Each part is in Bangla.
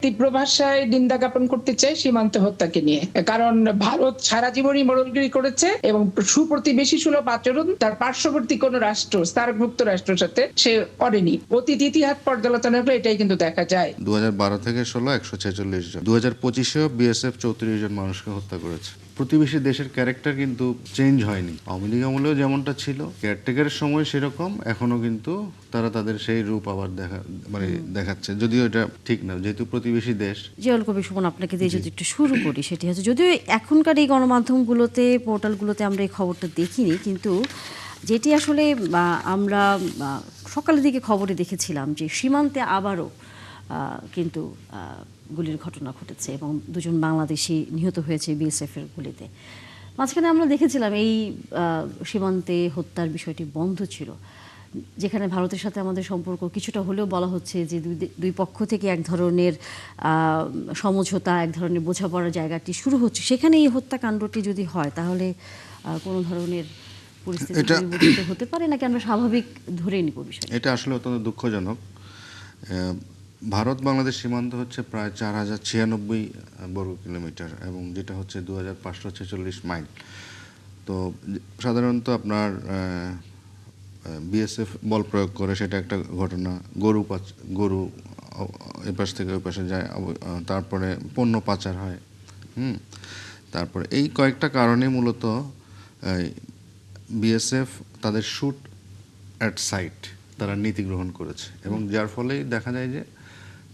তীব্র ভাষায় নিন্দা জ্ঞাপন করতে চাই সীমান্ত হত্যাকে নিয়ে। কারণ ভারত সারা জীবনই মোড়লগিরি করেছে এবং সুপ্রতিবেশী সুলভ আচরণ তার পার্শ্ববর্তী কোন রাষ্ট্র, সার্কভুক্ত রাষ্ট্রের সাথে সে করেনি। অতীত ইতিহাস পর্যালোচনা করলে এটাই কিন্তু দেখা যায়। 2012 থেকে 16 146 জন, 2025-এও বিএসএফ 34 জন মানুষকে হত্যা করেছে। প্রতিবেশী দেশের ক্যারেক্টার কিন্তু চেঞ্জ হয়নি। আওয়ামী লীগ আমলেও যেমনটা ছিল, কেয়ারটেকারের সময় সেরকম, এখনো কিন্তু তারা তাদের সেই রূপ আবার দেখাচ্ছে, যদিও এটা ঠিক না, যেহেতু প্রতিবেশী দেশ। জিয়াউল কবির সুমন, আপনাকে দিয়ে যদি একটু শুরু করি, সেটি হচ্ছে যদিও এখনকার এই গণমাধ্যমগুলোতে, পোর্টালগুলোতে আমরা এই খবরটা দেখিনি, কিন্তু যেটি আসলে আমরা সকালের দিকে খবরে দেখেছিলাম যে সীমান্তে আবারও কিন্তু গুলির ঘটনা ঘটেছে এবং দুজন বাংলাদেশি নিহত হয়েছে বিএসএফের গুলিতে। মাঝখানে আমরা দেখেছিলাম এই সীমান্তে হত্যার বিষয়টি বন্ধ ছিল, যেখানে ভারতের সাথে আমাদের সম্পর্ক কিছুটা হলেও বলা হচ্ছে যে দুই পক্ষ থেকে এক ধরনের সমঝোতা, এক ধরনের বোঝাপড়ার জায়গাটি শুরু হচ্ছে। সেখানে এই হত্যাকাণ্ডটি যদি হয় তাহলে কোনো ধরনের পরিস্থিতি পরিবর্তিত হতে পারে নাকি আমরা স্বাভাবিক ধরেই নিব বিষয়টা? এটা আসলে অত্যন্ত দুঃখজনক। ভারত বাংলাদেশ সীমান্ত হচ্ছে প্রায় 4096 বর্গ কিলোমিটার এবং যেটা হচ্ছে 2546 মাইল। তো সাধারণত আপনার বিএসএফ বল প্রয়োগ করে, সেটা একটা ঘটনা। গরু এপাশ থেকে ওই পাশে যায়, তারপরে পণ্য পাচার হয়। তারপরে এই কয়েকটা কারণে মূলত বিএসএফ তাদের শুট অ্যাট সাইট তারা নীতি গ্রহণ করেছে এবং যার ফলেই দেখা যায় যে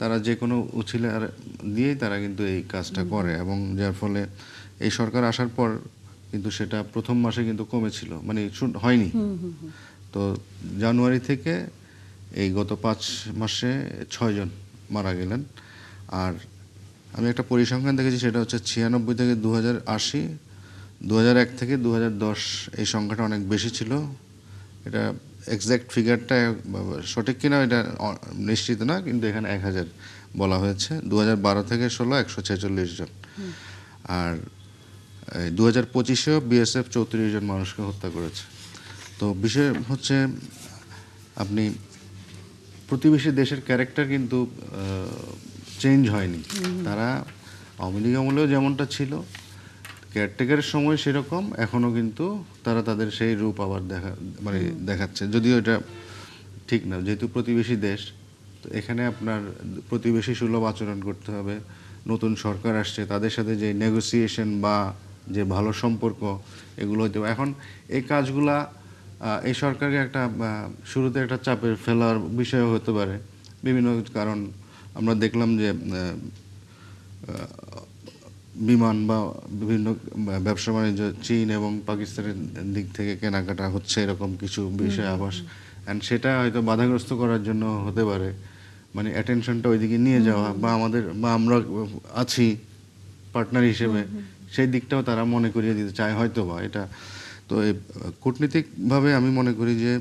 তারা যে কোনো উছিলে দিয়েই তারা কিন্তু এই কাজটা করে এবং যার ফলে এই সরকার আসার পর কিন্তু সেটা প্রথম মাসে কিন্তু কমেছিল, মানে হয়নি। তো জানুয়ারি থেকে এই গত 5 মাসে 6 জন মারা গেলেন। আর আমি একটা পরিসংখ্যান দেখেছি, সেটা হচ্ছে 96 থেকে 2080, 2001 থেকে 2010 এই সংখ্যাটা অনেক বেশি ছিল। এটা এক্স্যাক্ট ফিগারটা সঠিক কিনা এটা নিশ্চিত না, কিন্তু এখানে 1000 বলা হয়েছে। 2012 থেকে 16 146 জন। আর 2025-এও বিএসএফ 34 জন মানুষকে হত্যা করেছে। তো বিষয় হচ্ছে, আপনি প্রতিবেশী দেশের ক্যারেক্টার কিন্তু চেঞ্জ হয়নি। তারা আওয়ামী লীগ আমলেও যেমনটা ছিল, কেয়ারটেকারের সময় সেরকম, এখনো কিন্তু তারা তাদের সেই রূপ আবার দেখাচ্ছে, যদিও এটা ঠিক না, যেহেতু প্রতিবেশী দেশ। তো এখানে আপনার প্রতিবেশী সুলভ আচরণ করতে হবে। নতুন সরকার আসছে, তাদের সাথে যে নেগোসিয়েশন বা যে ভালো সম্পর্ক, এগুলো হইতে হবে। এখন এই কাজগুলা এই সরকারকে একটা শুরুতে একটা চাপে ফেলার বিষয় হতে পারে, বিভিন্ন কারণ। আমরা দেখলাম যে বিমান বা বিভিন্ন ব্যবসা বাণিজ্য চীন এবং পাকিস্তানের দিক থেকে কেনাকাটা হচ্ছে, এরকম কিছু বিষয় আভাস, অ্যান্ড সেটা হয়তো বাধাগ্রস্ত করার জন্য হতে পারে, মানে অ্যাটেনশনটা ওইদিকে নিয়ে যাওয়া, বা আমরা আছি পার্টনার হিসেবে, সেই দিকটাও তারা মনে করিয়ে দিতে চায় হয়তো বা। এটা তো এই কূটনীতিকভাবে আমি মনে করি যে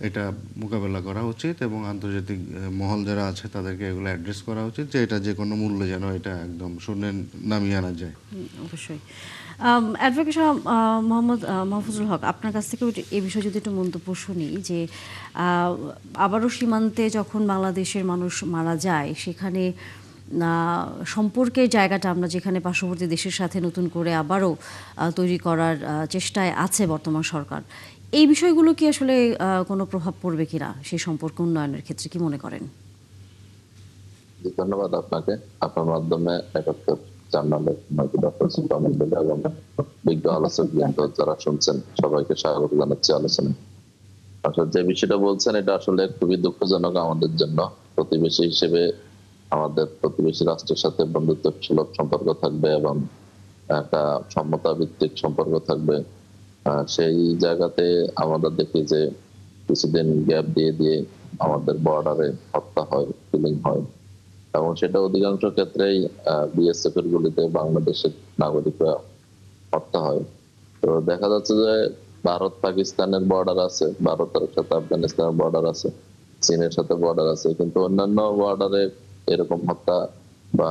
এটা মোকাবেলা করা উচিত এবং আন্তর্জাতিক মহল যারা আছে তাদেরকে এগুলো অ্যাড্রেস করা উচিত, যে এটা যে কোনো মূল্যে যেন এটা একদম শূন্যে নামিয়ে আনা যায়। অবশ্যই। অ্যাডভোকেট মোহাম্মদ মাহফুজুল হক, আপনার কাছ থেকে এই বিষয়ে যদি একটু মন্তব্য শুনি, যে আবারও সীমান্তে যখন বাংলাদেশের মানুষ মারা যায়, সেখানে সম্পর্কের জায়গাটা আমরা যেখানে পার্শ্ববর্তী দেশের সাথে নতুন করে আবারও তৈরি করার চেষ্টায় আছে বর্তমান সরকার, এই বিষয়গুলো কি আসলে কোনো প্রভাব পড়বে কিনা সেই সম্পর্ক উন্নয়নের ক্ষেত্রে, কি মনে করেন? ধন্যবাদ আপনাকে। আপনার মাধ্যমে একাত্তর জার্নালের এবং বিজ্ঞ আলোচক যারা শুনছেন সবাইকে স্বাগত জানাচ্ছি আলোচনায়। আসলে যে বিষয়টা বলছেন এটা আসলে খুবই দুঃখজনক আমাদের জন্য। প্রতিবেশী হিসেবে আমাদের প্রতিবেশী রাষ্ট্রের সাথে বন্ধুত্ব সুলভ সম্পর্ক থাকবে এবং একটা সমতা ভিত্তিক সম্পর্ক থাকবে। সেই জায়গাতে আমরা দেখি যে কিছুদিন গ্যাপ দিয়ে দিয়ে আমাদের বর্ডারে হত্যা হয়, কিলিং হয় এবং সেটা অধিকাংশ ক্ষেত্রেই বিএসএফ এর গুলিতে বাংলাদেশের নাগরিকরা হত্যা হয়। তো দেখা যাচ্ছে যে ভারত পাকিস্তানের বর্ডার আছে, ভারতের সাথে আফগানিস্তানের বর্ডার আছে, চীনের সাথে বর্ডার আছে, কিন্তু অন্যান্য বর্ডারে এরকম হত্যা বা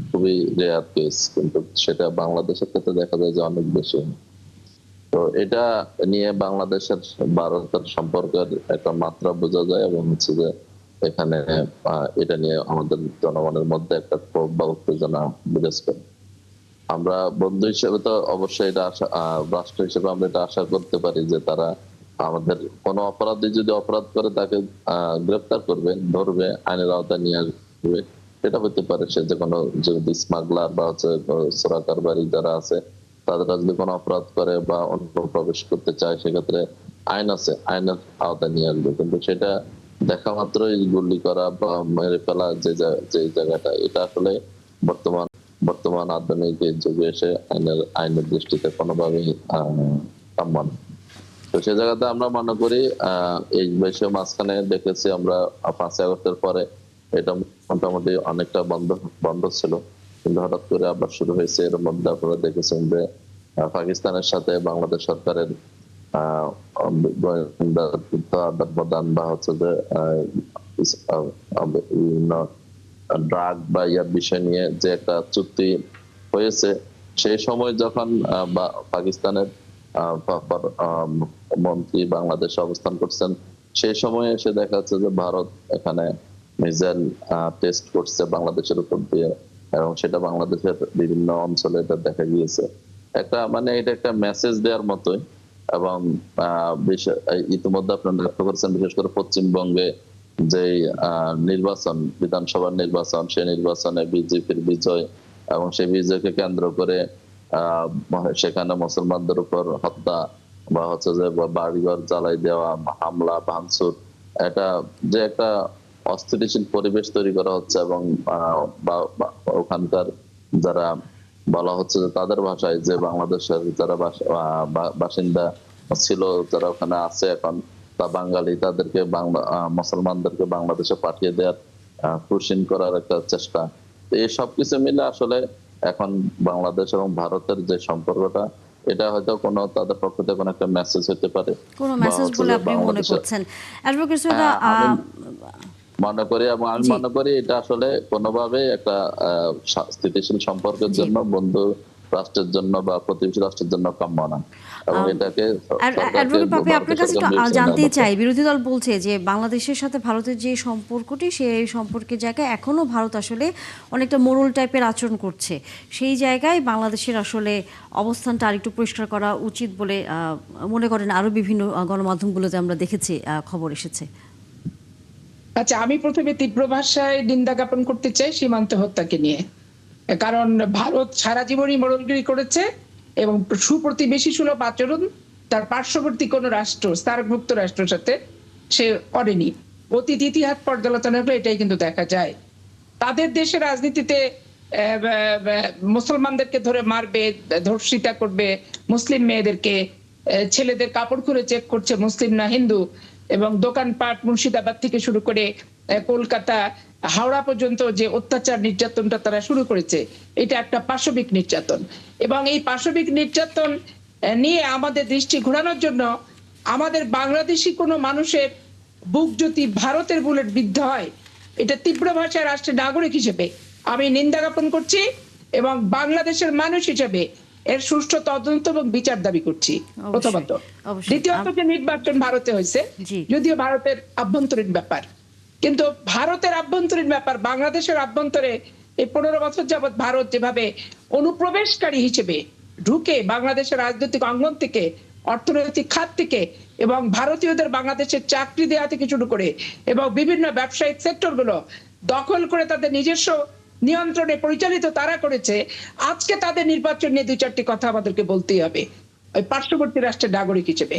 খুবই রেয়ার কেস, কিন্তু সেটা বাংলাদেশের ক্ষেত্রে দেখা যায় যে অনেক বেশি। তো এটা নিয়ে বাংলাদেশের ভারতের সম্পর্কের একটা মাত্রা বোঝা যায় এবং হচ্ছে যে এখানে এটা নিয়ে আমাদের জনগণের মধ্যে একটা ক্ষোভ বা উত্তেজনা বিরাজ করে। আমরা বন্ধু হিসেবে তো অবশ্যই এটা আশা, রাষ্ট্র হিসেবে আমরা এটা আশা করতে পারি যে তারা আমাদের কোনো অপরাধী যদি অপরাধ করে তাকে গ্রেফতার করবে, ধরবে, আইনের আওতায় নিয়ে আসবে। এটা হতে পারে সে যে কোনো যদি স্মাগলার বা হচ্ছে চোরা কারবারি যারা আছে তারা যদি কোনো অপরাধ করে বা অন্য প্রবেশ করতে চায় সেক্ষেত্রে আইন আছে, আইনের আওতায় নিয়ে আসবে। কিন্তু সেটা দেখা মাত্রই গুলি করা বা মেরে ফেলা যে জায়গাটা, এটা আসলে বর্তমান আধুনিক যুগে এসে আইনের দৃষ্টিতে কোনোভাবেই কাম্য না। তো সে জায়গাতে আমরা মনে করি এই বৈশ্ব মাঝখানে দেখেছি আমরা 5ই আগস্টের পরে এটা মোটামুটি অনেকটা বন্ধ ছিল, কিন্তু হঠাৎ করে আবার শুরু হয়েছে। এর মধ্যে আপনারা দেখেছেন যে পাকিস্তানের সাথে বাংলাদেশ সরকারের গোয়েন্দা প্রদান বা হচ্ছে যে ড্রাগ বা ইয়ার বিষয় নিয়ে যে একটা চুক্তি হয়েছে, সেই সময় যখন পাকিস্তানের মন্ত্রী বাংলাদেশে অবস্থান করছেন, সেই সময় এসে দেখা যাচ্ছে যে ভারত এখানে মিসাইল টেস্ট করছে বাংলাদেশের উপর দিয়ে, এবং সেটা বাংলাদেশের বিভিন্ন অঞ্চলে এটা দেখা গিয়েছে। একটা মানে এটা একটা মেসেজ দেওয়ার মতোই। এবং ইতিমধ্যে আপনারা লক্ষ্য করছেন বিশেষ করে পশ্চিমবঙ্গে যে নির্বাচন, বিধানসভার নির্বাচন, সেই নির্বাচনে বিজেপির বিজয় এবং সেই বিজয়কে কেন্দ্র করে সেখানে মুসলমানদের উপর হত্যা বা হচ্ছে যে বাড়িঘর জ্বালাই দেওয়া, হামলা ভাঙচুর, এটা যে একটা অস্থিতিশীল পরিবেশ তৈরি করা হচ্ছে। এবং ওখানকার যারা বলা হচ্ছে যে তাদের ভাষায় যে বাংলাদেশের যারা বাসিন্দা ছিল, যারা ওখানে আছে এখন তা বাঙালি, তাদেরকে মুসলমানদেরকে বাংলাদেশে পাঠিয়ে দেওয়ার ক্রুশিং করার একটা চেষ্টা। এই সবকিছু মিলে আসলে এখন বাংলাদেশ এবং ভারতের যে সম্পর্কটা, এটা হয়তো কোনো তাদের পক্ষ থেকে কোনো একটা মেসেজ হতে পারে, কোনো মেসেজ বলে আপনি মনে করছেন অ্যাডভোকেট সৈয়দা? মনে করি, এবং আমি মনে করি এটা আসলে কোনোভাবে একটা স্থিতিশীল সম্পর্কের জন্য, বন্ধু রাষ্ট্রের জন্য বা প্রতিবেশী রাষ্ট্রের জন্য কাম্য না। এবং এটাকে অ্যাডভোকেট পাপি, আপনার কাছে জানতে চাই, বিরোধী দল বলছে যে বাংলাদেশের সাথে ভারতের যে সম্পর্কটি, সেই সম্পর্কের জায়গায় এখনো ভারত আসলে অনেকটা মোড়ল টাইপের আচরণ করছে। সেই জায়গায় বাংলাদেশের আসলে অবস্থানটা আরেকটু পরিষ্কার করা উচিত বলে মনে করেন। আরো বিভিন্ন গণমাধ্যমগুলোতে আমরা দেখেছি খবর এসেছে। আচ্ছা, আমি প্রথমে তীব্র ভাষায় নিন্দা জ্ঞাপন করতে চাই সীমান্ত হত্যাকে নিয়ে। কারণ ভারত সারা জীবনই মোড়লগিরি করেছে এবং সুপ্রতিবেশী সুলভ আচরণ তার পার্শ্ববর্তী কোন রাষ্ট্র, সার্কভুক্ত রাষ্ট্রের সাথে সে করেনি। অতীত ইতিহাস পর্যালোচনা করলে এটাই কিন্তু দেখা যায়। তাদের দেশের রাজনীতিতে মুসলমানদেরকে ধরে মারবে, ধর্ষিতা করবে, মুসলিম মেয়েদেরকে, ছেলেদের কাপড় খুলে চেক করছে মুসলিম না হিন্দু, এবং দোকানপাট মুর্শিদাবাদ থেকে শুরু করে কলকাতা হাওড়া পর্যন্ত যে অত্যাচার নির্যাতনটা তারা শুরু করেছে, এটা একটা পাশবিক নির্যাতন। এবং এই পাশবিক নির্যাতন নিয়ে আমাদের দৃষ্টি ঘোরানোর জন্য আমাদের বাংলাদেশি কোনো মানুষের বুক যদি ভারতের বুলেট বিদ্ধ হয়, এটা তীব্র ভাষায় রাষ্ট্রের নাগরিক হিসেবে আমি নিন্দা জ্ঞাপন করছি এবং বাংলাদেশের মানুষ হিসেবে এর সুষ্ঠু তদন্ত এবং বিচার দাবি করছি, প্রথমত। দ্বিতীয়ত, যে নির্বাচন ভারতে হয়েছে, যদিও ভারতের আভ্যন্তরীণ ব্যাপার, কিন্তু ভারতের আভ্যন্তরীণ ব্যাপার বাংলাদেশের আভ্যন্তরে এই 15 বছর যাবৎ ভারত যেভাবে অনুপ্রবেশকারী হিসেবে ঢুকে বাংলাদেশের রাজনৈতিক অঙ্গন থেকে, অর্থনৈতিক খাত থেকে, এবং ভারতীয়দের বাংলাদেশের চাকরি দেওয়া থেকে শুরু করে এবং বিভিন্ন ব্যবসায়িক সেক্টরগুলো দখল করে তাদের নিজস্ব নিয়ন্ত্রণে পরিচালিত তারা করেছে। আজকে তাদের নির্বাচন নিয়ে 2-4টি কথা আমাদেরকে বলতেই হবে ওই পার্শ্ববর্তী রাষ্ট্রের নাগরিক হিসেবে।